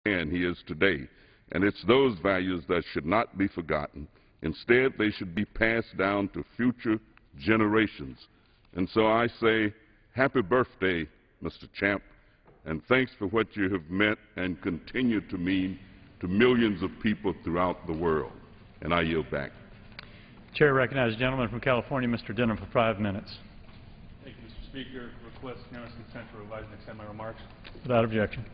man he is today. And it's those values that should not be forgotten. Instead, they should be passed down to future generations. And so I say, happy birthday, Mr. Champ, and thanks for what you have meant and continue to mean to millions of people throughout the world. And I yield back. Chair recognizes the gentleman from California, Mr. Denham, for 5 minutes. Thank you, Mr. Speaker. Request unanimous consent to revise and extend my remarks. Without objection.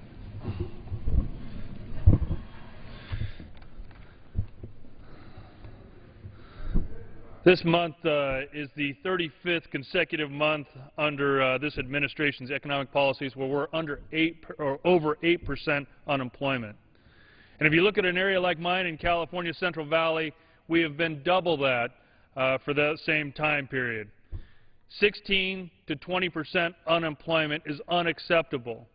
This month is the 35th consecutive month under this administration's economic policies where we're over 8% unemployment. And if you look at an area like mine in California Central Valley, we have been double that for that same time period. 16 to 20% unemployment is unacceptable.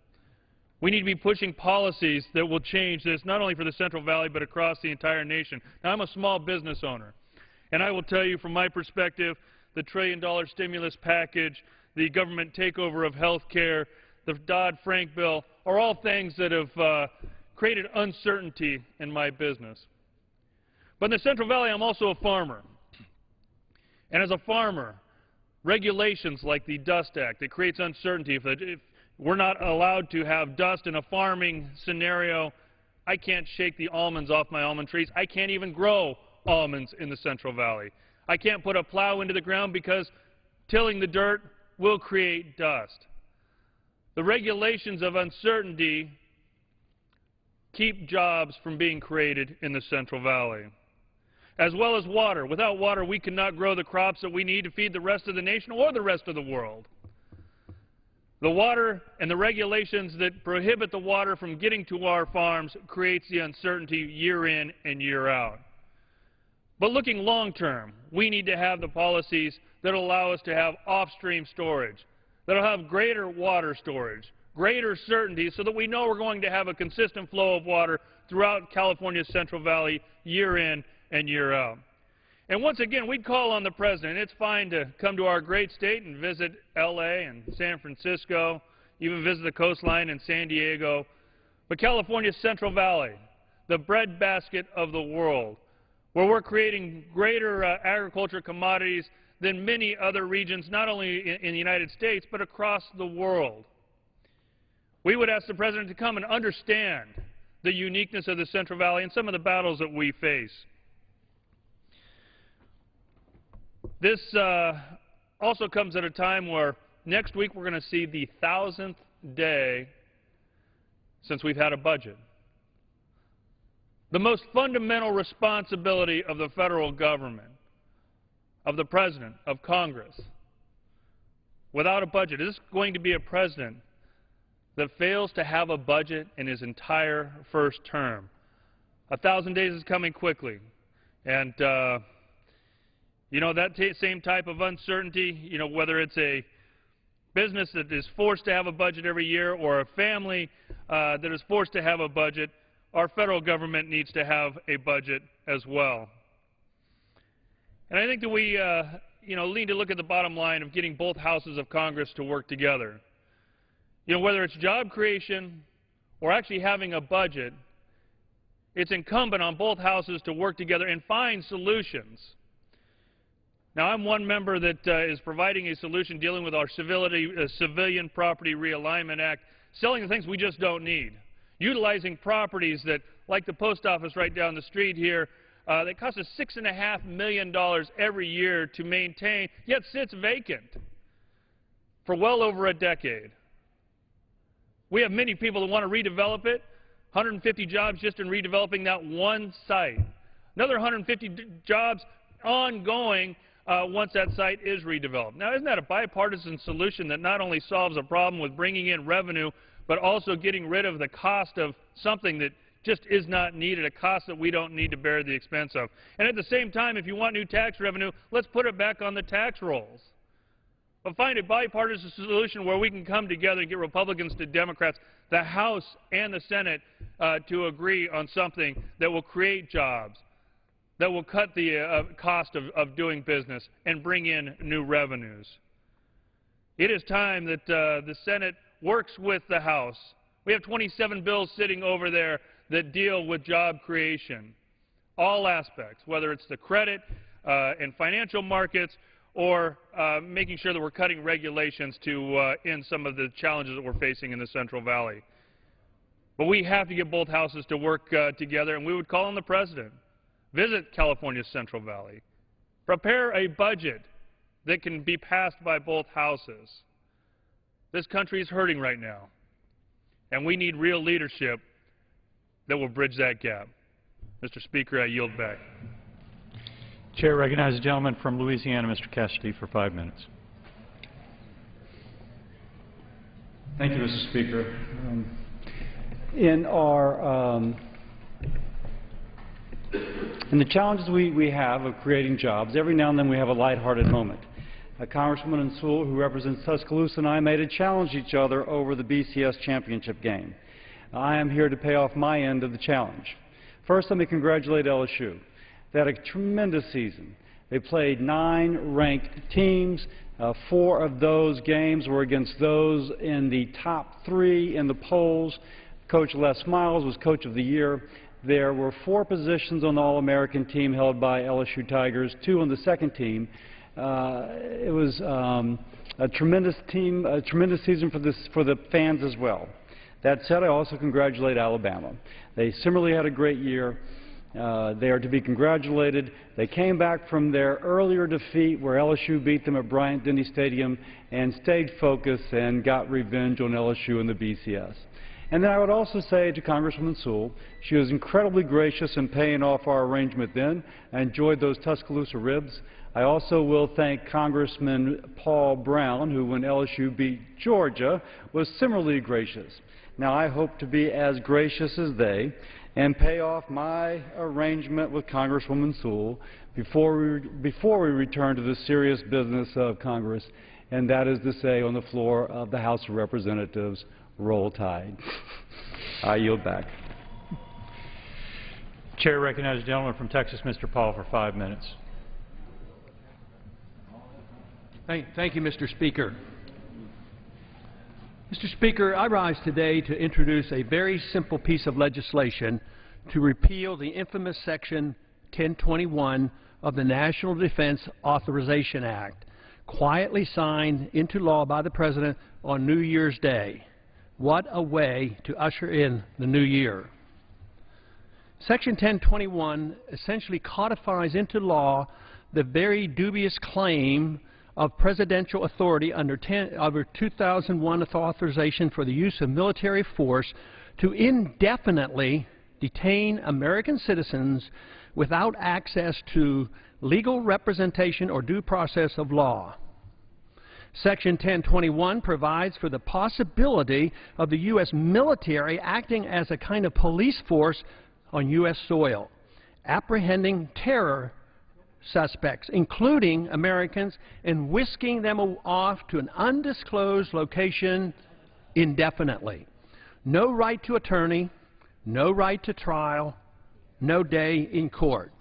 We need to be pushing policies that will change this not only for the Central Valley but across the entire nation. Now, I'm a small business owner. And I will tell you from my perspective, the $1 trillion stimulus package, the government takeover of health care, the Dodd-Frank bill are all things that have created uncertainty in my business. But in the Central Valley, I'm also a farmer. And as a farmer, regulations like the Dust Act, it creates uncertainty. If we're not allowed to have dust in a farming scenario, I can't shake the almonds off my almond trees. I can't even grow almonds in the Central Valley. I can't put a plow into the ground because tilling the dirt will create dust. The regulations of uncertainty keep jobs from being created in the Central Valley, as well as water. Without water, we cannot grow the crops that we need to feed the rest of the nation or the rest of the world. The water and the regulations that prohibit the water from getting to our farms creates the uncertainty year in and year out. But looking long-term, we need to have the policies that allow us to have off-stream storage, that will have greater water storage, greater certainty so that we know we're going to have a consistent flow of water throughout California's Central Valley year in and year out. And once again, we'd call on the President. It's fine to come to our great state and visit L.A. and San Francisco, even visit the coastline in San Diego. But California's Central Valley, the breadbasket of the world, where we're creating greater agriculture commodities than many other regions, not only in the United States, but across the world. We would ask the President to come and understand the uniqueness of the Central Valley and some of the battles that we face. This also comes at a time where next week we're going to see the 1,000th day since we've had a budget. The most fundamental responsibility of the federal government, of the President, of Congress, without a budget, is going to be a President that fails to have a budget in his entire first term. 1,000 days is coming quickly. And, you know, that same type of uncertainty, you know, whether it's a business that is forced to have a budget every year or a family that is forced to have a budget, our federal government needs to have a budget as well. And I think that we, need to look at the bottom line of getting both houses of Congress to work together. You know, whether it's job creation or actually having a budget, it's incumbent on both houses to work together and find solutions. Now, I'm one member that is providing a solution dealing with our Civilian Property Realignment Act, selling the things we just don't need. Utilizing properties that, like the post office right down the street here, that costs us $6.5 million every year to maintain, yet sits vacant for well over a decade. We have many people that want to redevelop it, 150 jobs just in redeveloping that one site. Another 150 jobs ongoing once that site is redeveloped. Now, isn't that a bipartisan solution that not only solves a problem with bringing in revenue, but also getting rid of the cost of something that just is not needed, a cost that we don't need to bear the expense of? And at the same time, if you want new tax revenue, let's put it back on the tax rolls. But find a bipartisan solution where we can come together and get Republicans to Democrats, the House and the Senate, to agree on something that will create jobs, that will cut the cost of doing business and bring in new revenues. It is time that the Senate works with the House, We have 27 bills sitting over there that deal with job creation, all aspects, whether it's the credit and financial markets or making sure that we're cutting regulations to end some of the challenges that we're facing in the Central Valley. But we have to get both houses to work together, and we would call on the President, visit California's Central Valley, prepare a budget that can be passed by both houses. This country is hurting right now, and we need real leadership that will bridge that gap. Mr. Speaker, I yield back. Chair recognizes the gentleman from Louisiana, Mr. Cassidy, for 5 minutes. Thank you, Mr. Speaker. In the challenges we have of creating jobs, every now and then we have a lighthearted moment. Congresswoman Sewell, who represents Tuscaloosa, and I made it challenge each other over the BCS championship game. I am here to pay off my end of the challenge. First, let me congratulate LSU. They had a tremendous season. They played 9 ranked teams. 4 of those games were against those in the top 3 in the polls. Coach Les Miles was Coach of the Year. There were 4 positions on the All-American team held by LSU Tigers, 2 on the second team. It was a tremendous season for the fans as well. That said, I also congratulate Alabama. They similarly had a great year. They are to be congratulated. They came back from their earlier defeat where LSU beat them at Bryant-Denny Stadium and stayed focused and got revenge on LSU in the BCS. And then I would also say to Congresswoman Sewell, she was incredibly gracious in paying off our arrangement then. I enjoyed those Tuscaloosa ribs. I also will thank Congressman Paul Brown, who, when LSU beat Georgia, was similarly gracious. Now, I hope to be as gracious as they and pay off my arrangement with Congresswoman Sewell before we return to the serious business of Congress, and that is to say, on the floor of the House of Representatives, roll tide. I yield back. Chair recognizes the gentleman from Texas, Mr. Paul, for 5 minutes. Thank you, Mr. Speaker. Mr. Speaker, I rise today to introduce a very simple piece of legislation to repeal the infamous Section 1021 of the National Defense Authorization Act, quietly signed into law by the President on New Year's Day. What a way to usher in the new year. Section 1021 essentially codifies into law the very dubious claim of presidential authority under 2001 authorization for the use of military force to indefinitely detain American citizens without access to legal representation or due process of law. Section 1021 provides for the possibility of the U.S. military acting as a kind of police force on U.S. soil, apprehending terror suspects, including Americans, and whisking them off to an undisclosed location indefinitely. No right to attorney, no right to trial, no day in court.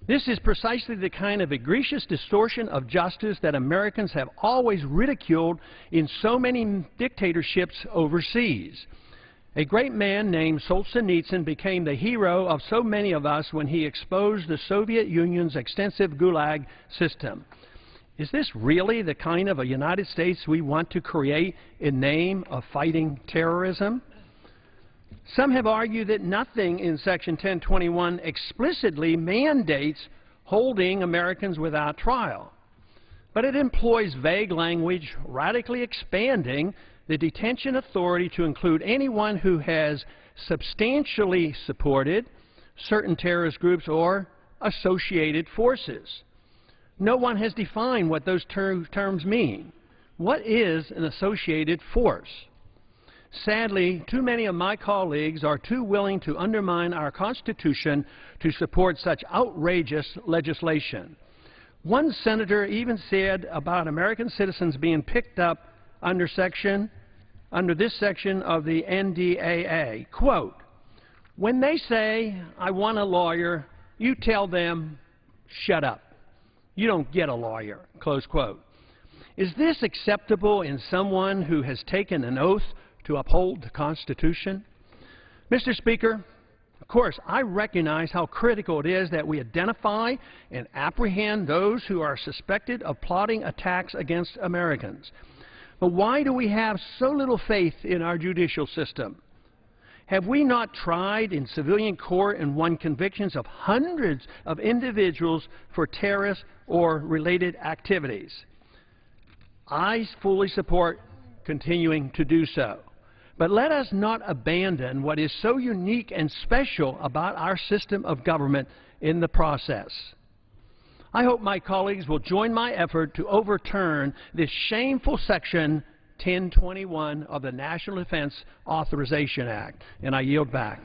This is precisely the kind of egregious distortion of justice that Americans have always ridiculed in so many dictatorships overseas. A great man named Solzhenitsyn became the hero of so many of us when he exposed the Soviet Union's extensive Gulag system. Is this really the kind of a United States we want to create in name of fighting terrorism? Some have argued that nothing in Section 1021 explicitly mandates holding Americans without trial, but it employs vague language, radically expanding the detention authority to include anyone who has substantially supported certain terrorist groups or associated forces. No one has defined what those terms mean. What is an associated force? Sadly, too many of my colleagues are too willing to undermine our Constitution to support such outrageous legislation. One senator even said about American citizens being picked up under this section of the NDAA, quote, "When they say, I want a lawyer, you tell them, shut up. You don't get a lawyer," close quote. Is this acceptable in someone who has taken an oath to uphold the Constitution? Mr. Speaker, of course, I recognize how critical it is that we identify and apprehend those who are suspected of plotting attacks against Americans. But why do we have so little faith in our judicial system? Have we not tried in civilian court and won convictions of hundreds of individuals for terrorist or related activities? I fully support continuing to do so. But let us not abandon what is so unique and special about our system of government in the process. I hope my colleagues will join my effort to overturn this shameful Section 1021 of the National Defense Authorization Act. And I yield back.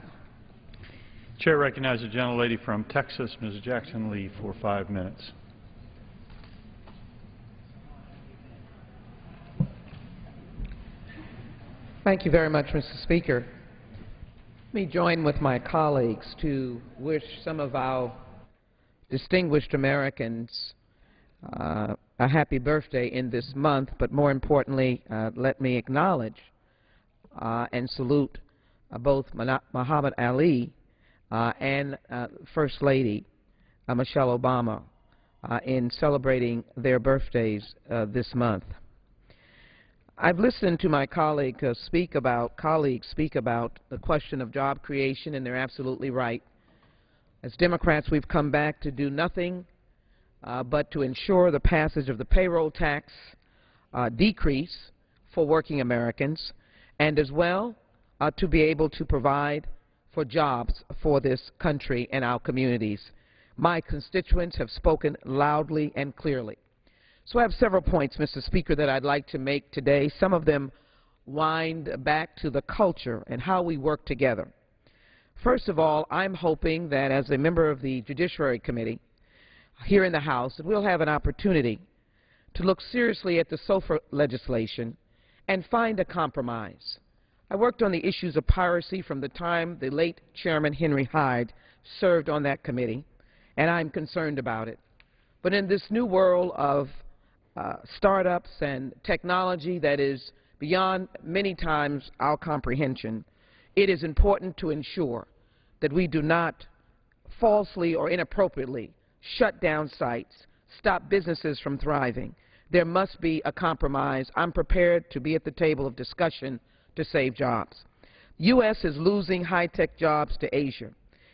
Chair recognizes the gentlelady from Texas, Ms. Jackson Lee, for 5 minutes. Thank you very much, Mr. Speaker. Let me join with my colleagues to wish some of our distinguished Americans a happy birthday in this month, but more importantly, let me acknowledge and salute both Muhammad Ali and First Lady Michelle Obama in celebrating their birthdays this month. I've listened to my colleagues speak about the question of job creation, and they're absolutely right. As Democrats, we've come back to do nothing but to ensure the passage of the payroll tax decrease for working Americans, and as well to be able to provide for jobs for this country and our communities. My constituents have spoken loudly and clearly. So I have several points, Mr. Speaker, that I'd like to make today. Some of them wind back to the culture and how we work together. First of all, I'm hoping that as a member of the Judiciary Committee here in the House, that we'll have an opportunity to look seriously at the SOFA legislation and find a compromise. I worked on the issues of piracy from the time the late Chairman Henry Hyde served on that committee, and I'm concerned about it. But in this new world of startups and technology that is beyond many times our comprehension, it is important to ensure that we do not falsely or inappropriately shut down sites, stop businesses from thriving. There must be a compromise. I'm prepared to be at the table of discussion to save jobs. The U.S. is losing high-tech jobs to Asia.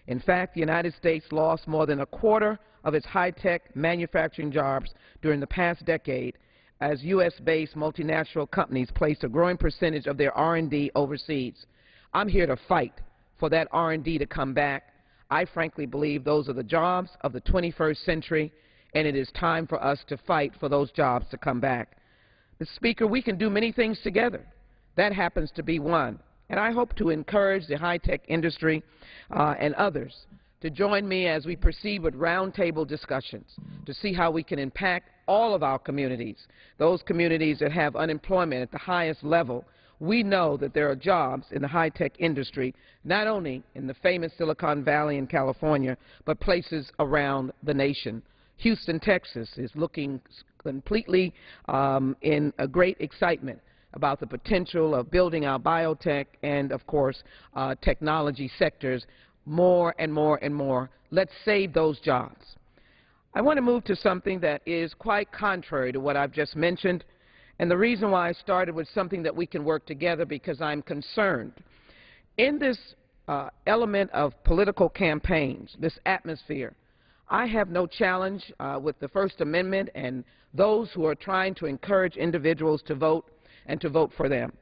In fact, the United States lost more than a quarter of its high-tech manufacturing jobs during the past decade as U.S.-based multinational companies placed a growing percentage of their R&D overseas. I'm here to fight for that R&D to come back. I frankly believe those are the jobs of the 21st century, and it is time for us to fight for those jobs to come back. Mr. Speaker, we can do many things together. That happens to be one. And I hope to encourage the high-tech industry and others to join me as we proceed with roundtable discussions to see how we can impact all of our communities, those communities that have unemployment at the highest level. We know that there are jobs in the high-tech industry, not only in the famous Silicon Valley in California, but places around the nation. Houston, Texas is looking completely in a great excitement about the potential of building our biotech and, of course, technology sectors more and more and more. Let's save those jobs. I want to move to something that is quite contrary to what I've just mentioned, and the reason why I started with something that we can work together because I'm concerned. In this element of political campaigns, this atmosphere, I have no challenge with the First Amendment and those who are trying to encourage individuals to vote and to vote for them.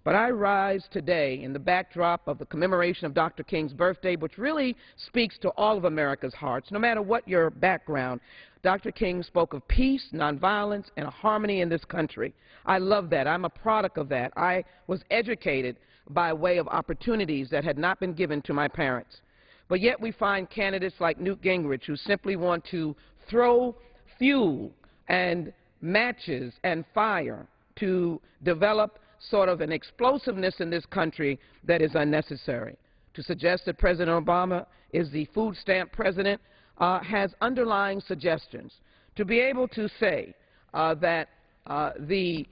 But I rise today in the backdrop of the commemoration of Dr. King's birthday, which really speaks to all of America's hearts, no matter what your background. Dr. King spoke of peace, nonviolence, and a harmony in this country. I love that. I'm a product of that. I was educated by way of opportunities that had not been given to my parents. But yet we find candidates like Newt Gingrich who simply want to throw fuel and matches and fire to develop sort of an explosiveness in this country that is unnecessary. To suggest that President Obama is the food stamp president has underlying suggestions. To be able to say that the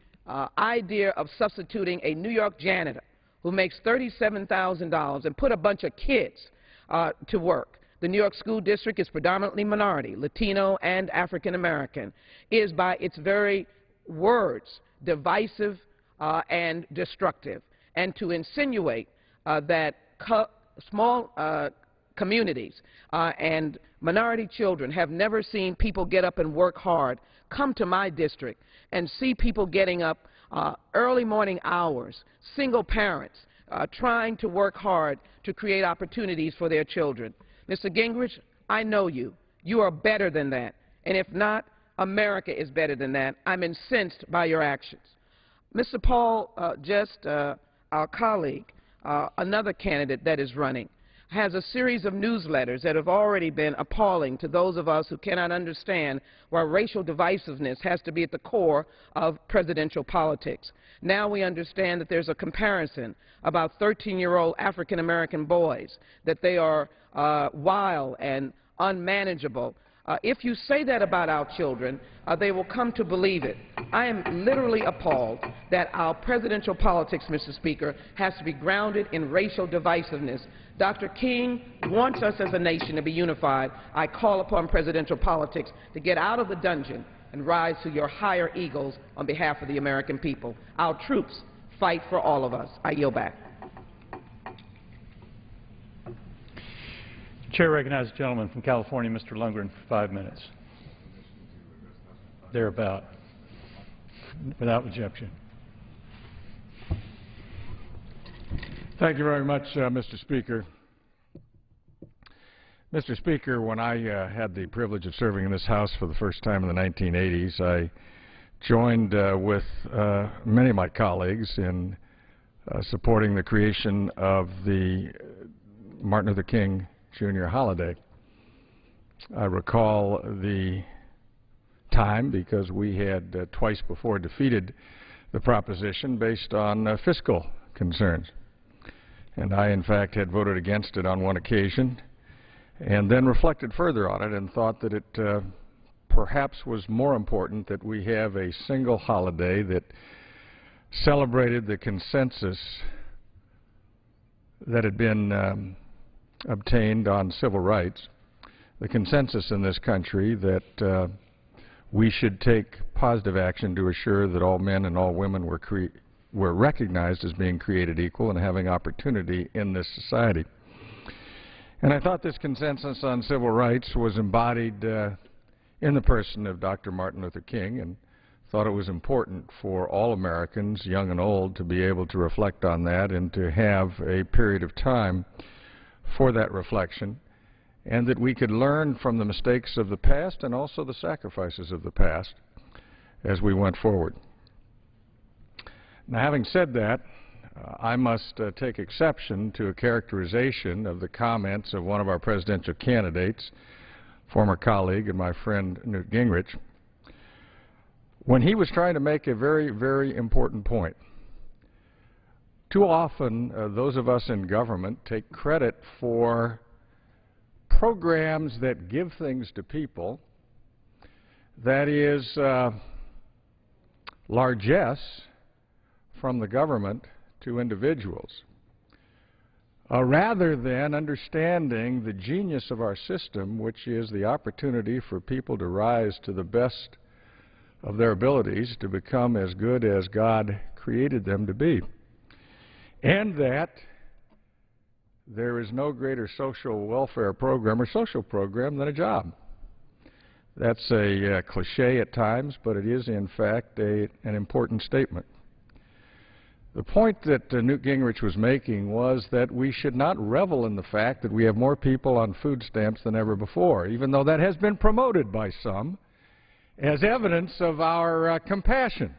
idea of substituting a New York janitor who makes $37,000 and put a bunch of kids to work. The New York School District is predominantly minority, Latino and African American, is by its very words divisive and destructive. And to insinuate that small communities and minority children have never seen people get up and work hard, come to my district and see people getting up early morning hours, single parents, trying to work hard to create opportunities for their children. Mr. Gingrich, I know you. You are better than that. And if not, America is better than that. I'm incensed by your actions. Mr. Paul, our colleague, another candidate that is running, has a series of newsletters that have already been appalling to those of us who cannot understand why racial divisiveness has to be at the core of presidential politics. Now we understand that there's a comparison about 13-year-old African-American boys, that they are wild and unmanageable. If you say that about our children, they will come to believe it. I am literally appalled that our presidential politics, Mr. Speaker, has to be grounded in racial divisiveness. Dr. King wants us as a nation to be unified. I call upon presidential politics to get out of the dungeon and rise to your higher eagles on behalf of the American people. Our troops fight for all of us. I yield back. Chair recognizes the gentleman from California, Mr. Lundgren, for 5 minutes. Thereabout, without objection. Thank you very much, Mr. Speaker. Mr. Speaker, when I had the privilege of serving in this House for the first time in the 1980s, I joined with many of my colleagues in supporting the creation of the Martin Luther King Jr. holiday. I recall the time because we had twice before defeated the proposition based on fiscal concerns. And I, in fact, had voted against it on one occasion and then reflected further on it and thought that it perhaps was more important that we have a single holiday that celebrated the consensus that had been obtained on civil rights, the consensus in this country that we should take positive action to assure that all men and all women were recognized as being created equal and having opportunity in this society. And I thought this consensus on civil rights was embodied in the person of Dr. Martin Luther King, and thought it was important for all Americans, young and old, to be able to reflect on that and to have a period of time for that reflection, and that we could learn from the mistakes of the past and also the sacrifices of the past as we went forward. Now, having said that, I must take exception to a characterization of the comments of one of our presidential candidates, former colleague and my friend Newt Gingrich, when he was trying to make a very, very important point. Too often, those of us in government take credit for programs that give things to people, that is, largesse from the government to individuals, rather than understanding the genius of our system, which is the opportunity for people to rise to the best of their abilities to become as good as God created them to be. And that there is no greater social welfare program or social program than a job. That's a cliche at times, but it is in fact an important statement. The point that Newt Gingrich was making was that we should not revel in the fact that we have more people on food stamps than ever before, even though that has been promoted by some as evidence of our compassion.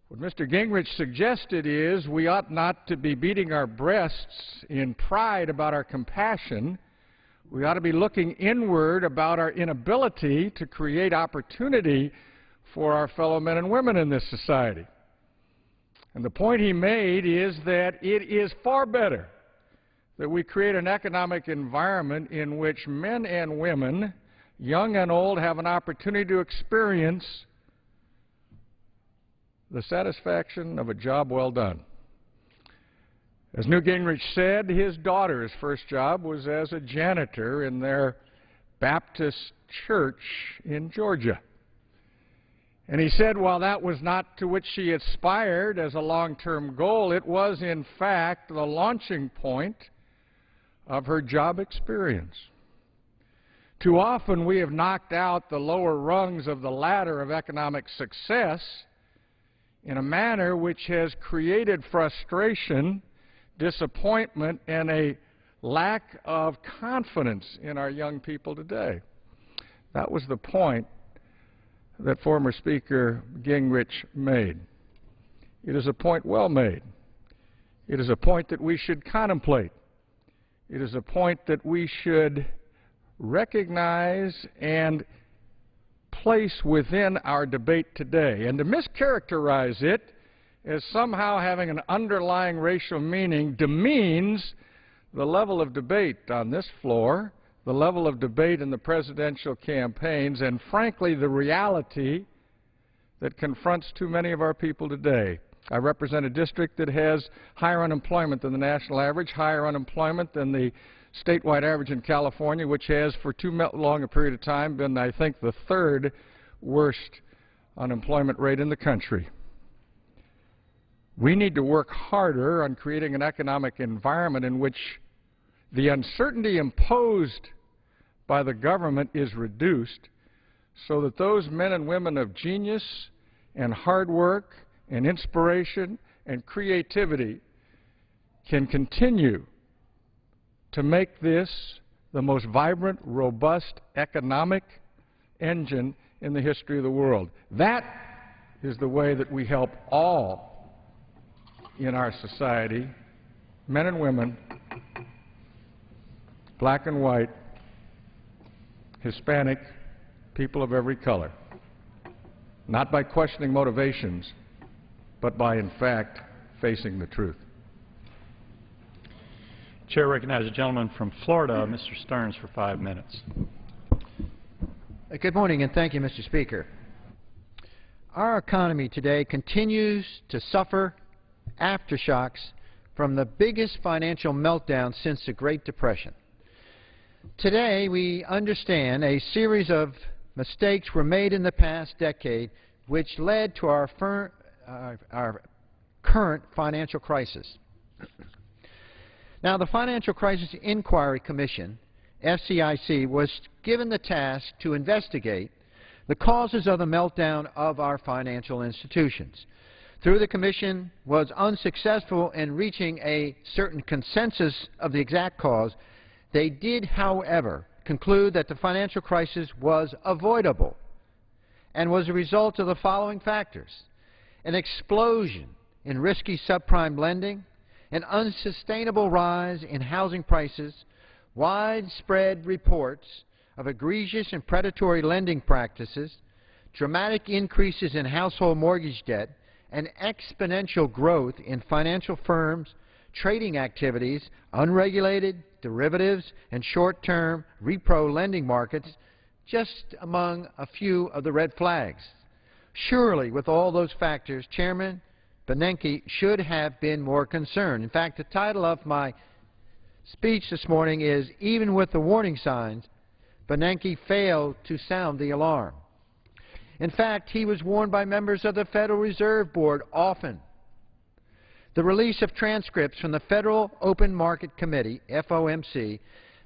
What Mr. Gingrich suggested is we ought not to be beating our breasts in pride about our compassion. We ought to be looking inward about our inability to create opportunity for our fellow men and women in this society. And the point he made is that it is far better that we create an economic environment in which men and women, young and old, have an opportunity to experience the satisfaction of a job well done. As Newt Gingrich said, his daughter's first job was as a janitor in their Baptist church in Georgia. And he said while that was not to which she aspired as a long-term goal, it was in fact the launching point of her job experience. Too often we have knocked out the lower rungs of the ladder of economic success in a manner which has created frustration, disappointment, and a lack of confidence in our young people today. That was the point that former Speaker Gingrich made. It is a point well made. It is a point that we should contemplate. It is a point that we should recognize and place within our debate today. And to mischaracterize it as somehow having an underlying racial meaning demeans the level of debate on this floor, the level of debate in the presidential campaigns, and frankly the reality that confronts too many of our people today. I represent a district that has higher unemployment than the national average, higher unemployment than the statewide average in California, which has for too long a period of time been, I think, the third worst unemployment rate in the country. We need to work harder on creating an economic environment in which the uncertainty imposed by the government is reduced so that those men and women of genius and hard work and inspiration and creativity can continue to make this the most vibrant, robust economic engine in the history of the world. That is the way that we help all in our society, men and women, black and white, Hispanic, people of every color, not by questioning motivations, but by, in fact, facing the truth. Chair recognizes a gentleman from Florida, Mr. Stearns, for 5 minutes. Good morning, and thank you, Mr. Speaker. Our economy today continues to suffer aftershocks from the biggest financial meltdown since the Great Depression. Today, we understand a series of mistakes were made in the past decade which led to our current financial crisis. Now, the Financial Crisis Inquiry Commission, FCIC, was given the task to investigate the causes of the meltdown of our financial institutions. Through the Commission was unsuccessful in reaching a certain consensus of the exact cause, they did, however, conclude that the financial crisis was avoidable and was a result of the following factors: an explosion in risky subprime lending, an unsustainable rise in housing prices, widespread reports of egregious and predatory lending practices, dramatic increases in household mortgage debt, and exponential growth in financial firms, trading activities, unregulated derivatives, and short-term repro lending markets, just among a few of the red flags. Surely, with all those factors, Chairman Bernanke should have been more concerned. In fact, the title of my speech this morning is, "Even with the Warning Signs, Bernanke Failed to Sound the Alarm." In fact, he was warned by members of the Federal Reserve Board often. The release of transcripts from the Federal Open Market Committee, FOMC,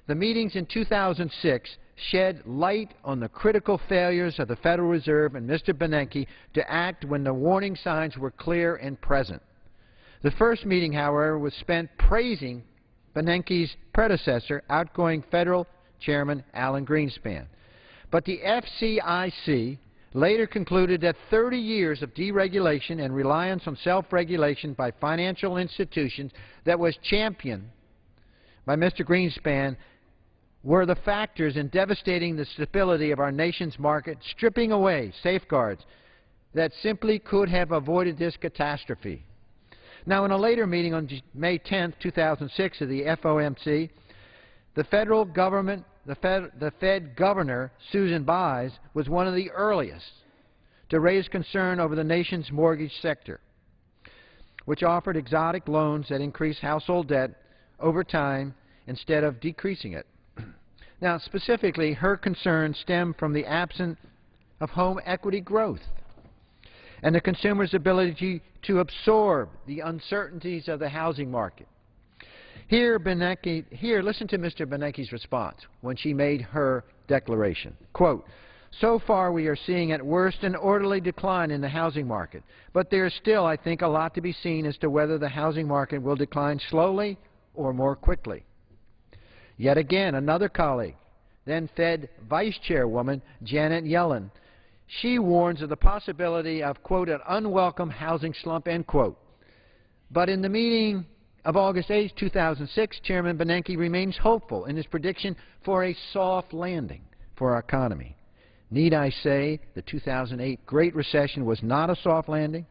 the meetings in 2006 shed light on the critical failures of the Federal Reserve and Mr. Bernanke to act when the warning signs were clear and present. The first meeting, however, was spent praising Bernanke's predecessor, outgoing Federal Chairman Alan Greenspan. But the FCIC later concluded that 30 years of deregulation and reliance on self-regulation by financial institutions that was championed by Mr. Greenspan were the factors in devastating the stability of our nation's market, stripping away safeguards that simply could have avoided this catastrophe. Now, in a later meeting on May 10, 2006 of the FOMC, the federal government, the Fed Governor, Susan Biles, was one of the earliest to raise concern over the nation's mortgage sector. which offered exotic loans that increased household debt over time instead of decreasing it. Now, specifically, her concerns stem from the absence of home equity growth and the consumer's ability to absorb the uncertainties of the housing market. Here, listen to Mr. Bernanke's response when she made her declaration. Quote, "So far we are seeing at worst an orderly decline in the housing market, but there is still, I think, a lot to be seen as to whether the housing market will decline slowly or more quickly." Yet again, another colleague, then Fed Vice Chairwoman Janet Yellen, she warns of the possibility of, quote, "an unwelcome housing slump," end quote. But in the meeting of August 8, 2006, Chairman Bernanke remains hopeful in his prediction for a soft landing for our economy. Need I say the 2008 Great Recession was not a soft landing?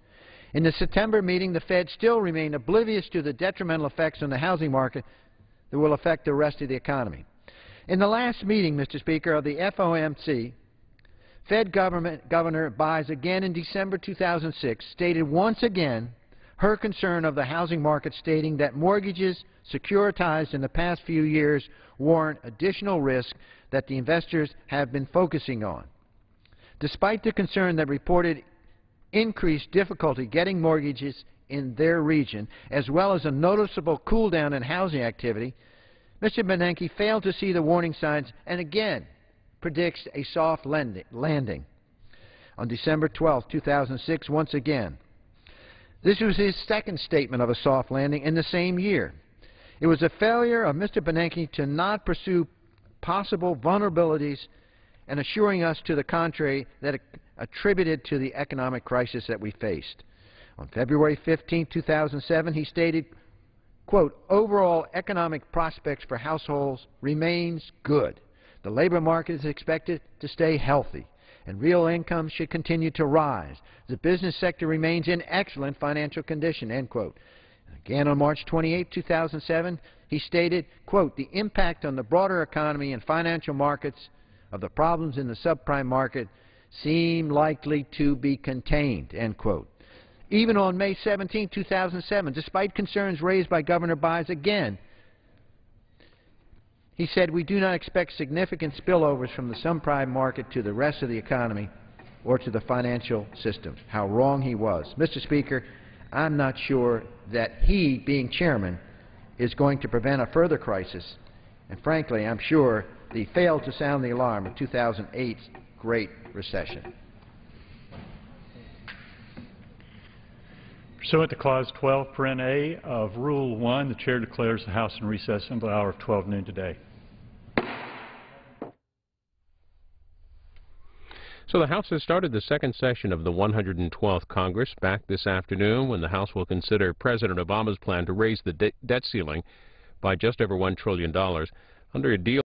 In the September meeting, the Fed still remained oblivious to the detrimental effects on the housing market that will affect the rest of the economy. In the last meeting, Mr. Speaker, of the FOMC, Fed Governor Baez, again in December 2006, stated once again her concern of the housing market, stating that mortgages securitized in the past few years warrant additional risk that the investors have been focusing on. Despite the concern that reported increased difficulty getting mortgages in their region, as well as a noticeable cool-down in housing activity, Mr. Bernanke failed to see the warning signs and again predicts a soft landing. On December 12, 2006, once again, this was his second statement of a soft landing in the same year. It was a failure of Mr. Bernanke to not pursue possible vulnerabilities and assuring us to the contrary that attributed to the economic crisis that we faced. On February 15, 2007, he stated, quote, "Overall economic prospects for households remains good. The labor market is expected to stay healthy, and real income should continue to rise. The business sector remains in excellent financial condition," end quote. Again on March 28, 2007, he stated, quote, "The impact on the broader economy and financial markets of the problems in the subprime market seem likely to be contained," end quote. Even on May 17, 2007, despite concerns raised by Governor Baez again, he said, "We do not expect significant spillovers from the subprime market to the rest of the economy or to the financial system." How wrong he was. Mr. Speaker, I'm not sure that he, being chairman, is going to prevent a further crisis. And frankly, I'm sure that he failed to sound the alarm of 2008's Great Recession. Pursuant to Clause 12, Paren A of Rule 1, the Chair declares the House in recess until the hour of 12 noon today. So the House has started the second session of the 112th Congress back this afternoon when the House will consider President Obama's plan to raise the debt ceiling by just over $1 trillion under a deal